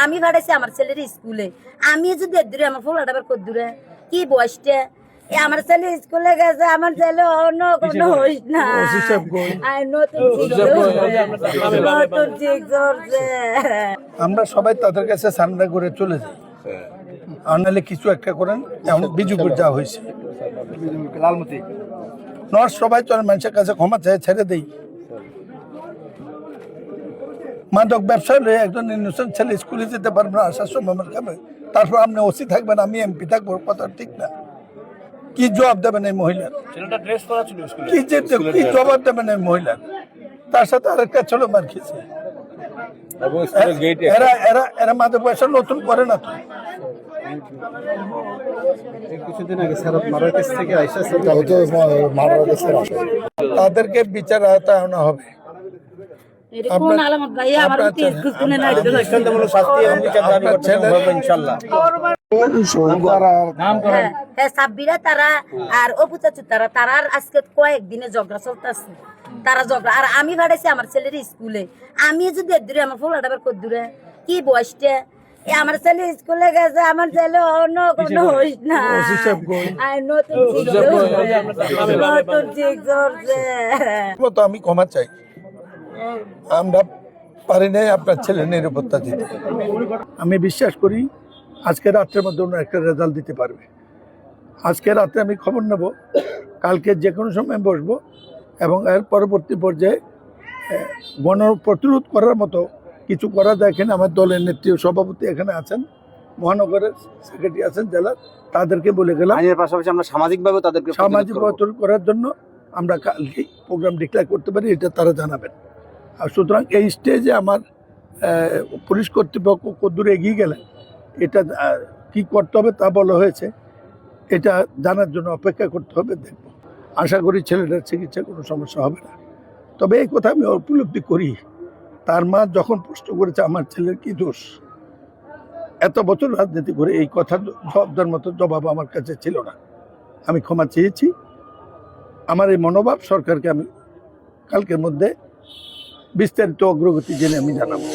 আমি ভাড়াইছি আমার ছেলের স্কুলে, আমি যদি দূরে আমার ফুলাটা আবার কত দূরে কি বয়সটা আমার ছেলে স্কুলে গেছে, আমার ছেলে অন্য কোনো হইস না নতুন ঠিক করছে। আমরা সবাই তাদের কাছে সান্ডা করে চলে যাই, আর নাহলে কিছু একটা করেন। এমন বিজুপুর যা হয়েছে লালমতি নর সবাই তো মানুষের কাছে ক্ষমা চাই, ছেড়ে দেই। মাদক ব্যবসায় লয়ে একজন ইনোসেন্ট ছেলে স্কুলে যেতে পারবে না, আসার সময় আমার খাবে, তারপর আপনি ওসি থাকবেন, আমি এমপি থাকবো, কথা ঠিক না। কি জবাব দেবেন এই মহিলার? কি জবাব দেবেন এই মহিলার? তার সাথে আরেকটা ছেলে মার খেয়েছে। এরা মাদক ব্যবসা নতুন করে না তো। কিছুদিন আগে স্যার মারার কাছ থেকে আইসা তাদেরকে বিচার আওতায় আনা হবে। কোন আলামত ভাই আমার কোনে নাই তো হ্যাঁ সাব্বিরা তারা আর অপু চাচু তারা আজকে কয়েকদিনে ঝগড়া চলতেছে, তারা ঝগড়া। আর আমি ভাড়াইছি আমার ছেলের স্কুলে, আমি যদি দূরে আমার ফুলাটা আবার কত দূরে কি বয়সটা আমার ছেলে স্কুলে গেছে, আমার ছেলে অন্য কোনো হইস না নতুন ঠিক করছে। আমি ক্ষমা চাই, আমরা পারি নাই আপনার ছেলে নিরাপত্তা দিতে। আমি বিশ্বাস করি আজকে রাত্রের মধ্যে অন্য একটা রেজাল্ট দিতে পারবে। আজকে রাতে আমি খবর নেব, কালকে যে কোনো সময় বসবো এবং এর পরবর্তী পর্যায়ে গণ প্রতিরোধ করার মতো কিছু করা যায় কিনা। আমার দলের নেত্রী সভাপতি এখানে আছেন, মহানগরের সেক্রেটারি আছেন জেলার, তাদেরকে বলে গেলাম আইনের পাশাপাশি আমরা সামাজিকভাবে তাদেরকে সামাজিকভাবে করার জন্য আমরা কালকে প্রোগ্রাম ডিক্লেয়ার করতে পারি, এটা তারা জানাবেন। আর সুতরাং এই স্টেজে আমার পুলিশ কর্তৃপক্ষ কতদূর এগিয়ে গেলেন, এটা কি করতে হবে তা বলা হয়েছে, এটা জানার জন্য অপেক্ষা করতে হবে, দেখব। আশা করি ছেলেটার চিকিৎসা কোনো সমস্যা হবে না। তবে এই কথা আমি উপলব্ধি করি, তার মা যখন প্রশ্ন করেছে আমার ছেলের কি দোষ, এত বছর রাজনীতি করে এই কথা জবাবদার মতো জবাব আমার কাছে ছিল না। আমি ক্ষমা চেয়েছি। আমার এই মনোভাব সরকারকে আমি কালকের মধ্যে বিস্তারিত অগ্রগতি জেনে আমি জানাবো।